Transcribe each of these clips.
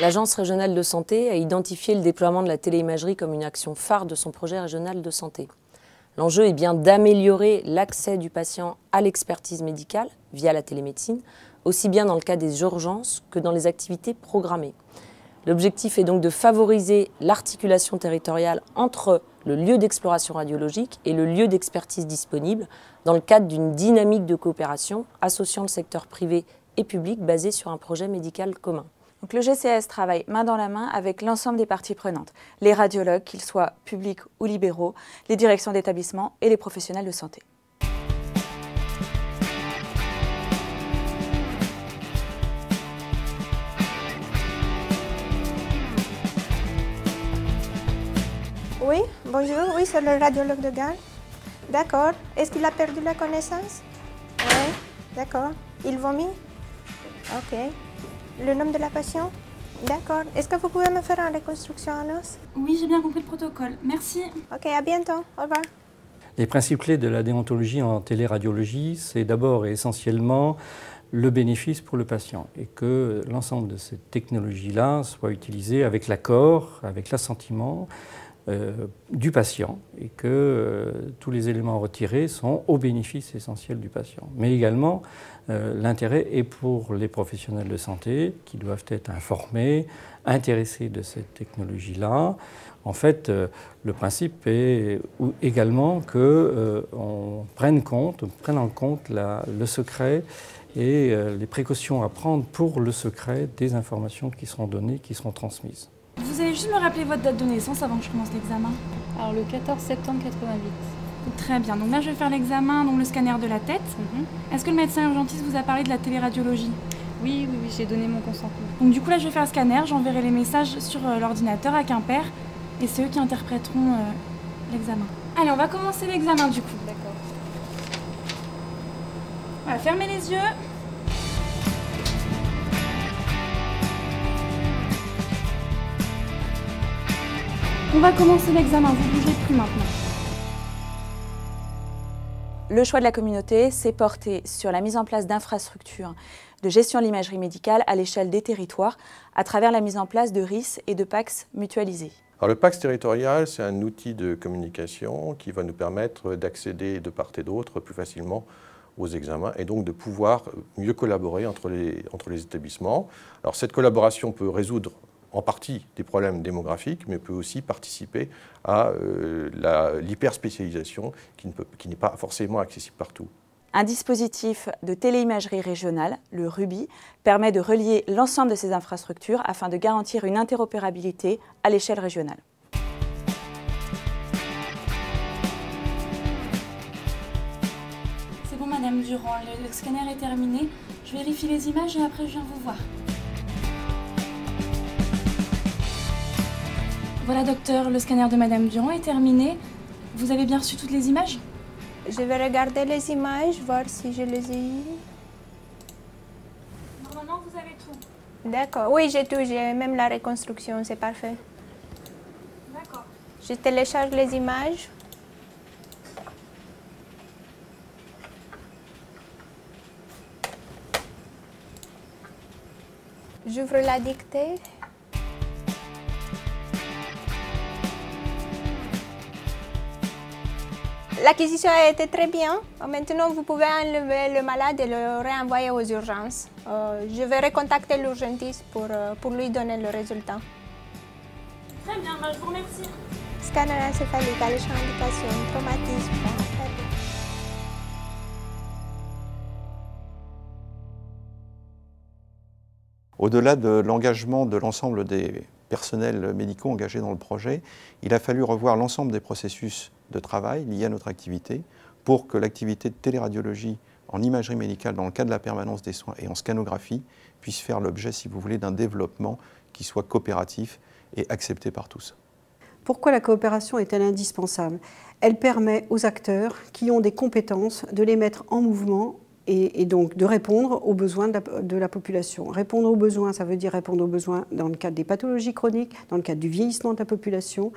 L'Agence régionale de santé a identifié le déploiement de la téléimagerie comme une action phare de son projet régional de santé. L'enjeu est bien d'améliorer l'accès du patient à l'expertise médicale via la télémédecine, aussi bien dans le cas des urgences que dans les activités programmées. L'objectif est donc de favoriser l'articulation territoriale entre le lieu d'exploration radiologique et le lieu d'expertise disponible dans le cadre d'une dynamique de coopération associant le secteur privé et public basé sur un projet médical commun. Donc le GCS travaille main dans la main avec l'ensemble des parties prenantes, les radiologues, qu'ils soient publics ou libéraux, les directions d'établissement et les professionnels de santé. Oui, bonjour, oui, c'est le radiologue de Gand. D'accord. Est-ce qu'il a perdu la connaissance? Oui, d'accord. Il vomit? Ok. Le nom de la patiente? D'accord. Est-ce que vous pouvez me faire une reconstruction en os? Oui, j'ai bien compris le protocole. Merci. Ok, à bientôt. Au revoir. Les principes clés de la déontologie en téléradiologie, c'est d'abord et essentiellement le bénéfice pour le patient et que l'ensemble de ces technologies-là soient utilisées avec l'accord, avec l'assentiment du patient et que tous les éléments retirés sont au bénéfice essentiel du patient. Mais également, l'intérêt est pour les professionnels de santé qui doivent être informés, intéressés de cette technologie-là. En fait, le principe est également qu'on prenne en compte le secret et les précautions à prendre pour le secret des informations qui seront données, qui seront transmises. Vous allez juste me rappeler votre date de naissance avant que je commence l'examen? Alors le 14 septembre 88. Très bien, donc là je vais faire l'examen, donc le scanner de la tête. Est-ce que le médecin urgentiste vous a parlé de la téléradiologie? Oui, j'ai donné mon consentement. Donc du coup là je vais faire le scanner, j'enverrai les messages sur l'ordinateur à Quimper et c'est eux qui interpréteront l'examen. Allez, on va commencer l'examen du coup. D'accord. Voilà, fermez les yeux. On va commencer l'examen, vous bougez plus maintenant. Le choix de la communauté s'est porté sur la mise en place d'infrastructures de gestion de l'imagerie médicale à l'échelle des territoires à travers la mise en place de RIS et de PACS mutualisés. Alors, le PACS territorial, c'est un outil de communication qui va nous permettre d'accéder de part et d'autre plus facilement aux examens et donc de pouvoir mieux collaborer entre les établissements. Alors, cette collaboration peut résoudre en partie des problèmes démographiques, mais peut aussi participer à l'hyperspécialisation qui n'est pas forcément accessible partout. Un dispositif de téléimagerie régionale, le RUBI, permet de relier l'ensemble de ces infrastructures afin de garantir une interopérabilité à l'échelle régionale. C'est bon Madame Durand, le scanner est terminé. Je vérifie les images et après je viens vous voir. Voilà docteur, le scanner de Madame Durand est terminé. Vous avez bien reçu toutes les images? Je vais regarder les images, voir si je les ai eues. Normalement vous avez tout. D'accord. Oui, j'ai tout. J'ai même la reconstruction. C'est parfait. D'accord. Je télécharge les images. J'ouvre la dictée. L'acquisition a été très bien. Maintenant, vous pouvez enlever le malade et le réenvoyer aux urgences. Je vais recontacter l'urgentiste pour lui donner le résultat. Très bien, je vous remercie. Scanner encéphalique, alléchant indication, traumatisme. Au-delà de l'engagement de l'ensemble des personnels médicaux engagés dans le projet, il a fallu revoir l'ensemble des processus de travail liés à notre activité pour que l'activité de téléradiologie en imagerie médicale dans le cadre de la permanence des soins et en scanographie puisse faire l'objet, si vous voulez, d'un développement qui soit coopératif et accepté par tous. Pourquoi la coopération est-elle indispensable? Elle permet aux acteurs qui ont des compétences de les mettre en mouvement et donc de répondre aux besoins de la population. Répondre aux besoins, ça veut dire répondre aux besoins dans le cadre des pathologies chroniques, dans le cadre du vieillissement de la population,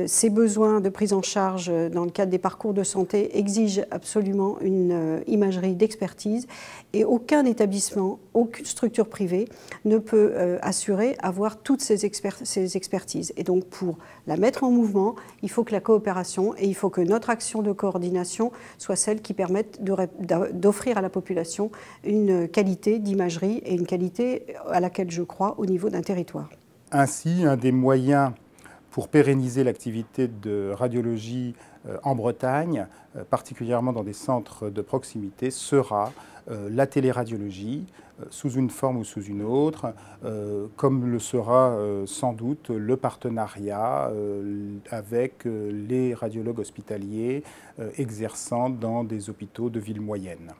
Ces besoins de prise en charge dans le cadre des parcours de santé exigent absolument une imagerie d'expertise et aucun établissement, aucune structure privée ne peut assurer avoir toutes ces expertises. Et donc pour la mettre en mouvement, il faut que la coopération et il faut que notre action de coordination soit celle qui permette d'offrir à la population une qualité d'imagerie et une qualité à laquelle je crois au niveau d'un territoire. Ainsi, un des moyens pour pérenniser l'activité de radiologie en Bretagne, particulièrement dans des centres de proximité, sera la téléradiologie, sous une forme ou sous une autre, comme le sera sans doute le partenariat avec les radiologues hospitaliers exerçant dans des hôpitaux de villes moyennes.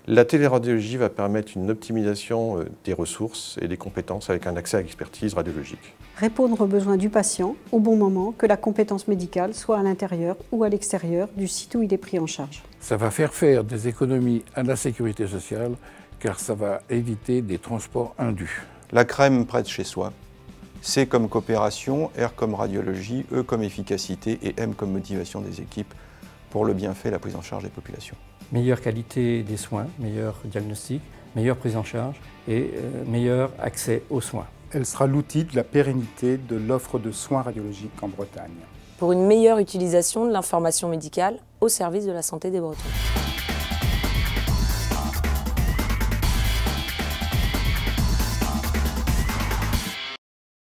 La téléradiologie va permettre une optimisation des ressources et des compétences avec un accès à l'expertise radiologique. Répondre aux besoins du patient au bon moment, que la compétence médicale soit à l'intérieur ou à l'extérieur du site où il est pris en charge. Ça va faire des économies à la sécurité sociale car ça va éviter des transports indus. La crème près de chez soi, C comme coopération, R comme radiologie, E comme efficacité et M comme motivation des équipes pour le bienfait et la prise en charge des populations. Meilleure qualité des soins, meilleur diagnostic, meilleure prise en charge et meilleur accès aux soins. Elle sera l'outil de la pérennité de l'offre de soins radiologiques en Bretagne. Pour une meilleure utilisation de l'information médicale au service de la santé des Bretons.